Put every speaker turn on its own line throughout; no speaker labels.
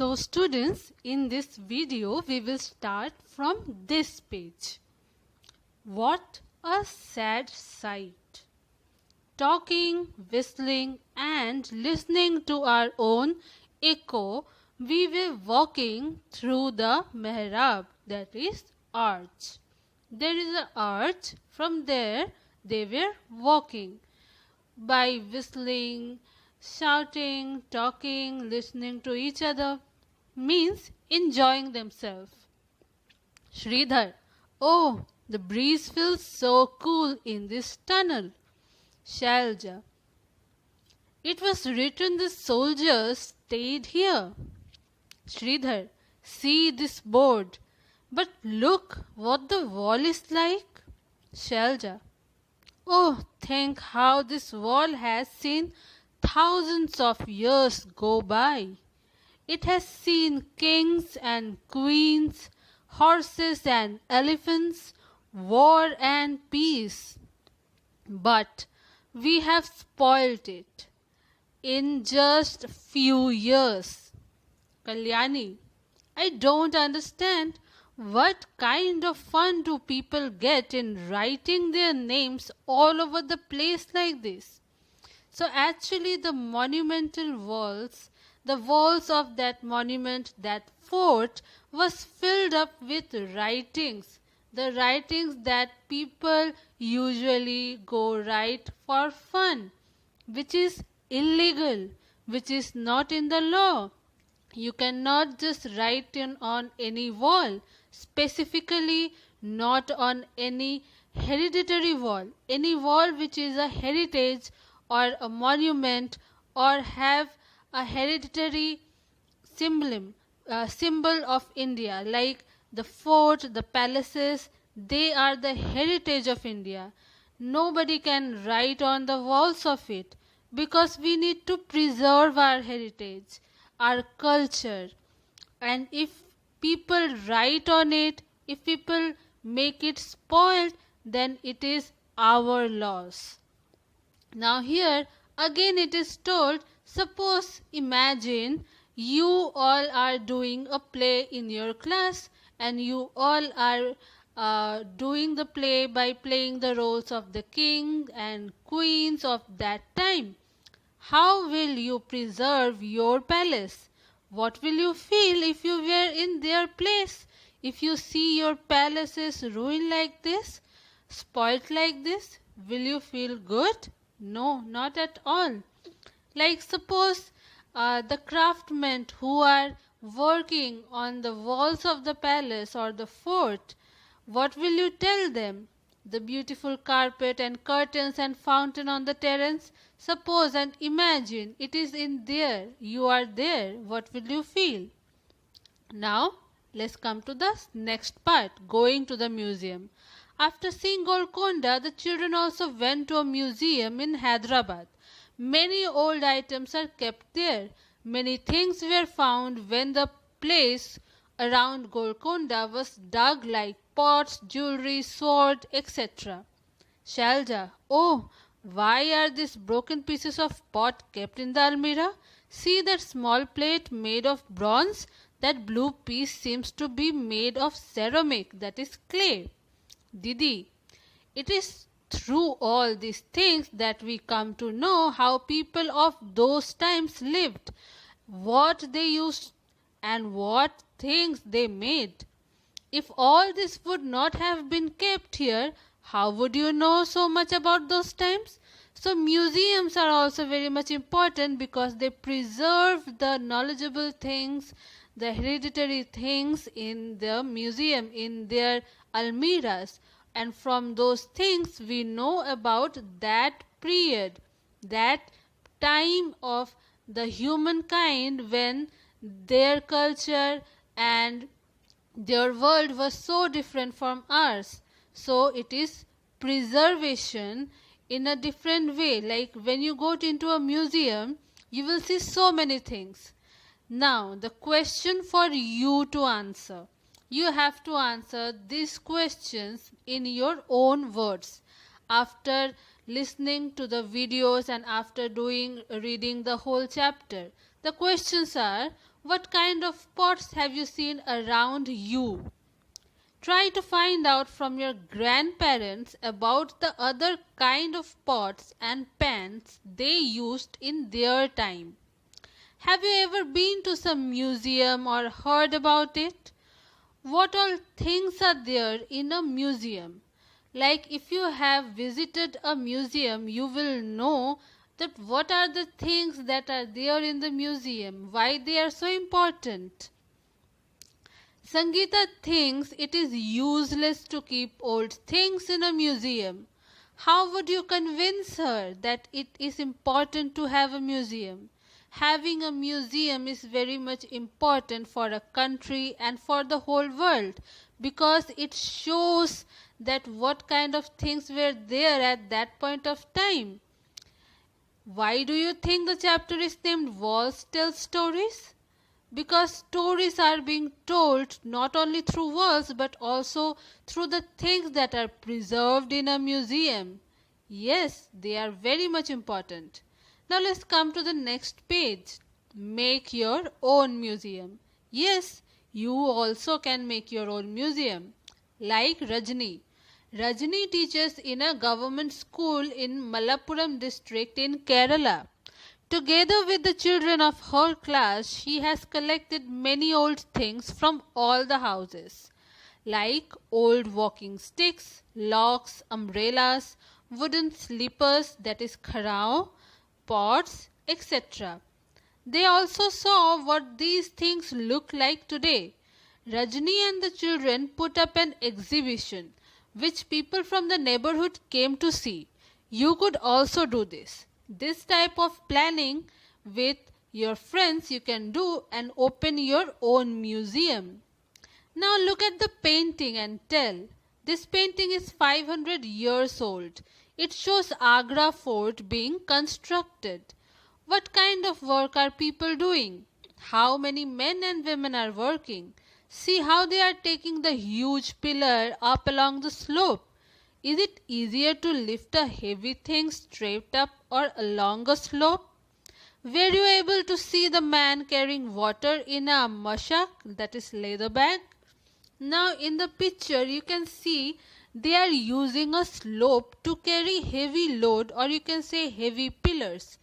So students, in this video we will start from this page. What a sad sight. Talking, whistling and listening to our own echo, we were walking through the mihrab, that is arch. There is an arch, from there they were walking. By whistling, shouting, talking, listening to each other, means enjoying themselves. Sridhar, oh, the breeze feels so cool in this tunnel. Shalja, it was written the soldiers stayed here. Sridhar, see this board, but look what the wall is like. Shalja, oh, think how this wall has seen thousands of years go by. It has seen kings and queens, horses and elephants, war and peace. But we have spoilt it in just few years. Kalyani, I don't understand. What kind of fun do people get in writing their names all over the place like this? So actually the monumental walls, the walls of that monument, that fort, was filled up with writings. The writings that people usually go write for fun, which is illegal, which is not in the law. You cannot just write on any wall, specifically not on any hereditary wall. Any wall which is a heritage or a monument or have a hereditary symbol of India, like the fort, the palaces, they are the heritage of India. Nobody can write on the walls of it because we need to preserve our heritage, our culture. And if people write on it, if people make it spoiled, then it is our loss. Now here again it is told, suppose imagine you all are doing a play in your class and you all are doing the play by playing the roles of the king and queens of that time. How will you preserve your palace? What will you feel if you were in their place? If you see your palaces ruined like this, spoilt like this, will you feel good? No, not at all. Like suppose the craftsmen who are working on the walls of the palace or the fort, what will you tell them? The beautiful carpet and curtains and fountain on the terrace, suppose and imagine it is in there, you are there, what will you feel? Now let's come to the next part, going to the museum. After seeing Golconda, the children also went to a museum in Hyderabad. Many old items are kept there. Many things were found when the place around Golconda was dug, like pots, jewelry, sword, etc. Shalja, oh, why are these broken pieces of pot kept in the almirah? See that small plate made of bronze? That blue piece seems to be made of ceramic, that is clay. Didi, it is through all these things that we come to know how people of those times lived, what they used and what things they made. If all this would not have been kept here, how would you know so much about those times? So museums are also very much important because they preserve the knowledgeable things, the hereditary things in the museum, in their almirahs, and from those things we know about that period, that time of the humankind when their culture and their world was so different from ours. So it is preservation in a different way. Like when you go into a museum, you will see so many things. Now the question for you to answer, you have to answer these questions in your own words. After listening to the videos and after reading the whole chapter, the questions are, What kind of pots have you seen around you? Try to find out from your grandparents about the other kind of pots and pans they used in their time. Have you ever been to some museum or heard about it? What all things are there in a museum? Like if you have visited a museum, you will know that what are the things that are there in the museum, why they are so important. Sangeeta thinks it is useless to keep old things in a museum. How would you convince her that it is important to have a museum? Having a museum is very much important for a country and for the whole world because it shows that what kind of things were there at that point of time. Why do you think the chapter is named Walls Tell Stories? Because stories are being told not only through walls but also through the things that are preserved in a museum. Yes, they are very much important. Now let's come to the next page. Make your own museum. Yes, you also can make your own museum. Like Rajni. Rajni teaches in a government school in Malappuram district in Kerala. Together with the children of her class, she has collected many old things from all the houses, like old walking sticks, locks, umbrellas, wooden sleepers, that is kharao, pots, etc. They also saw what these things look like today. Rajni and the children put up an exhibition which people from the neighborhood came to see. You could also do this. This type of planning with your friends you can do and open your own museum. Now look at the painting and tell. This painting is 500 years old. It shows Agra fort being constructed. What kind of work are people doing? How many men and women are working? See how they are taking the huge pillar up along the slope. Is it easier to lift a heavy thing straight up or along a slope? Were you able to see the man carrying water in a mashak, that is leather bag? Now in the picture you can see they are using a slope to carry heavy load, or you can say heavy pillars,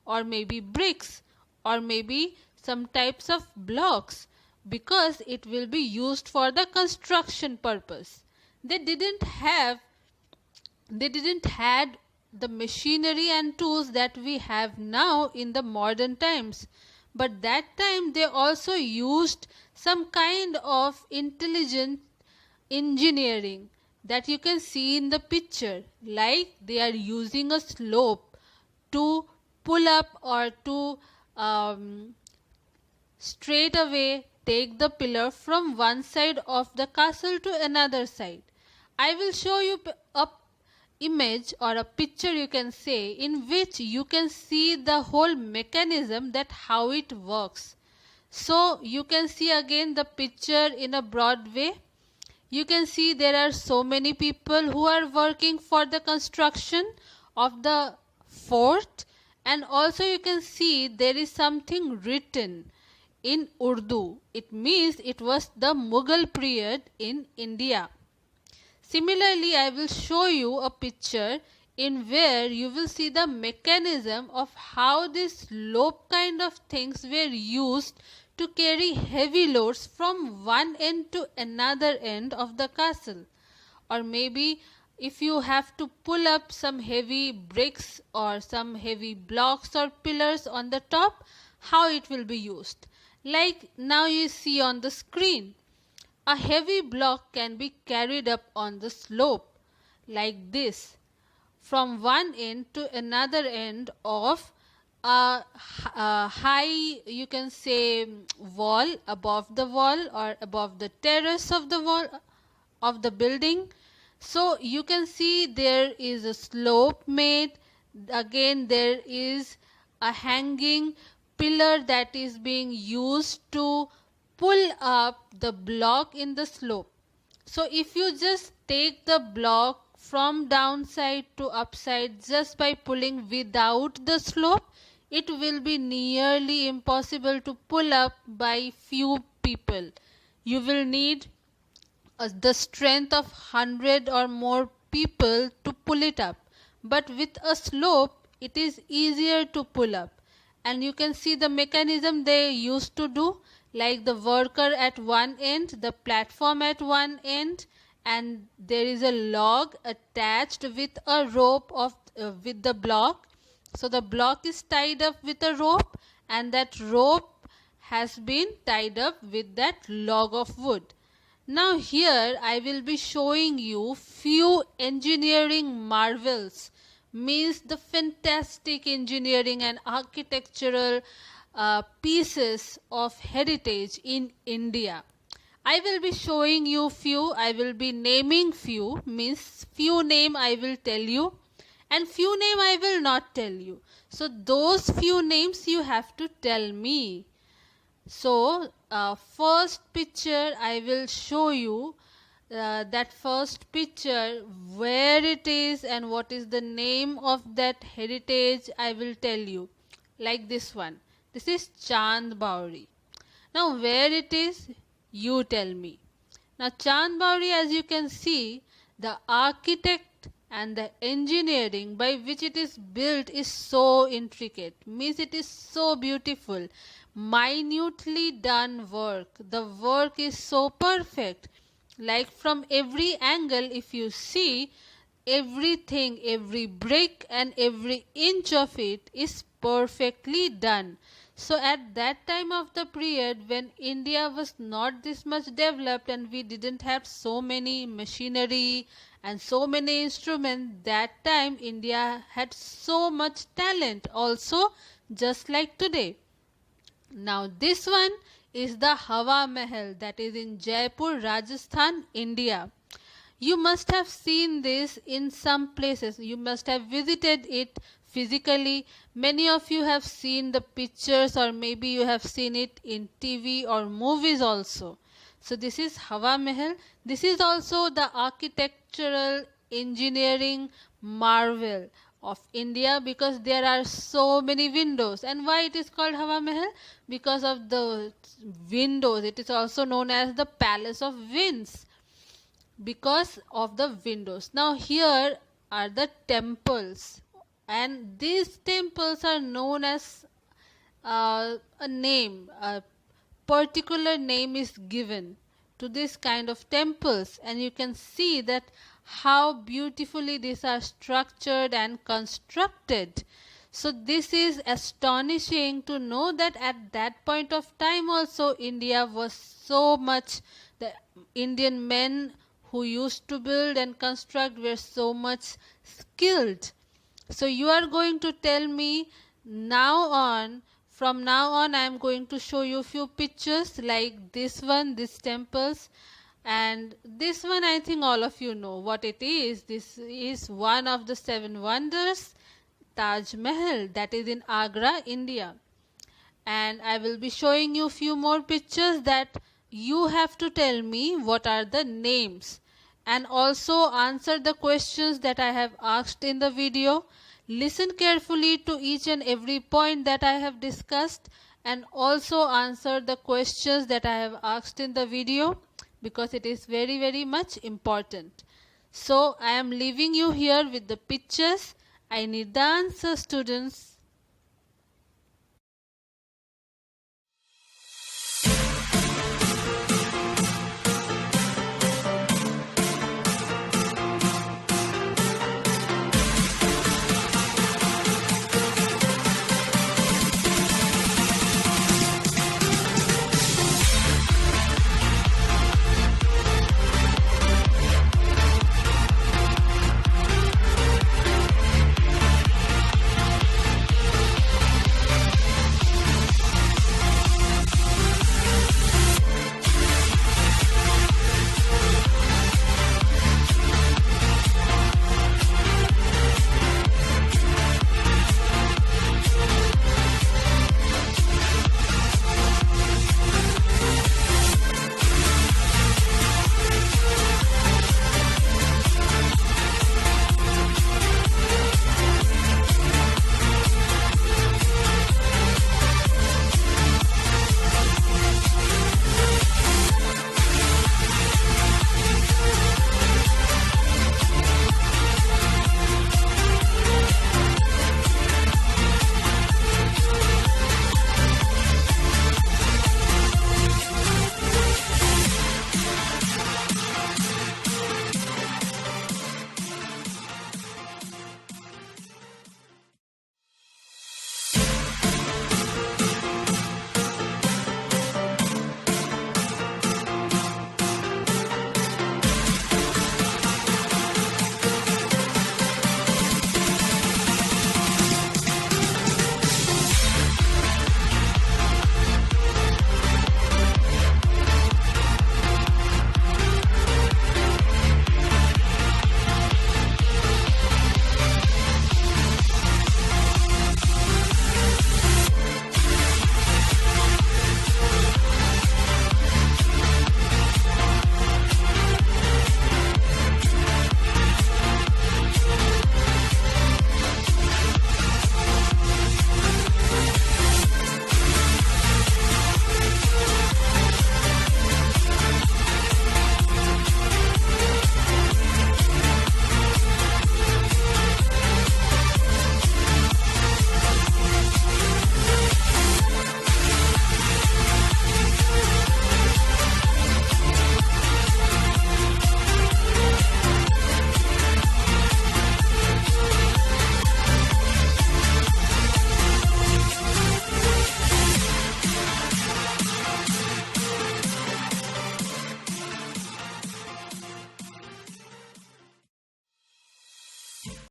or maybe bricks, or maybe some types of blocks, because it will be used for the construction purpose. They didn't had the machinery and tools that we have now in the modern times, but that time they also used some kind of intelligent engineering that you can see in the picture, like they are using a slope to pull up or to straight away take the pillar from one side of the castle to another side. I will show you a image or a picture, you can say, in which you can see the whole mechanism, that how it works. So you can see again the picture in a broad way. You can see there are so many people who are working for the construction of the fort, and also you can see there is something written in Urdu. It means it was the Mughal period in India. Similarly, I will show you a picture in where you will see the mechanism of how these slope kind of things were used to carry heavy loads from one end to another end of the castle. Or maybe if you have to pull up some heavy bricks or some heavy blocks or pillars on the top, how it will be used. Like now you see on the screen. A heavy block can be carried up on the slope like this from one end to another end of a high, you can say, wall, above the wall or above the terrace of the wall of the building. So you can see there is a slope made. Again there is a hanging pillar that is being used to pull up the block in the slope. So if you just take the block from downside to upside just by pulling without the slope, it will be nearly impossible to pull up by few people. You will need the strength of 100 or more people to pull it up. But with a slope, it is easier to pull up. And you can see the mechanism they used to do, like the worker at one end, the platform at one end, and there is a log attached with a rope of with the block. So the block is tied up with a rope, and that rope has been tied up with that log of wood. Now here I will be showing you few engineering marvels, means the fantastic engineering and architectural pieces of heritage in India. I will be showing you few, I will be naming few, means few name I will tell you and few name I will not tell you. So those few names you have to tell me. So first picture I will show you, that first picture, where it is and what is the name of that heritage I will tell you. Like this one. This is Chand Bauri. Now where it is, you tell me. Now Chand Bauri, as you can see, the architect and the engineering by which it is built is so intricate, means it is so beautiful, minutely done work. The work is so perfect, like from every angle if you see, everything, every brick and every inch of it is perfectly done. So at that time of the period when India was not this much developed and we didn't have so many machinery and so many instruments, that time India had so much talent also, just like today. Now this one is the Hawa Mahal, that is in Jaipur, Rajasthan, India. You must have seen this in some places. You must have visited it physically. Many of you have seen the pictures, or maybe you have seen it in TV or movies also. So this is Hawa Mahal. This is also the architectural engineering marvel of India, because there are so many windows. And why it is called Hawa Mahal? Because of the windows. It is also known as the Palace of Winds, because of the windows. Now here are the temples, and these temples are known as a name, a particular name is given to this kind of temples, and you can see that how beautifully these are structured and constructed. So this is astonishing to know that at that point of time also India was so much, the Indian men who used to build and construct were so much skilled. So you are going to tell me now on, from now on I am going to show you few pictures like this one, these temples, and this one I think all of you know what it is. This is one of the seven wonders, Taj Mahal, that is in Agra, India. And I will be showing you few more pictures that you have to tell me what are the names, and also answer the questions that I have asked in the video. Listen carefully to each and every point that I have discussed, and also answer the questions that I have asked in the video, because it is very much important. So I am leaving you here with the pictures. I need the answers, students.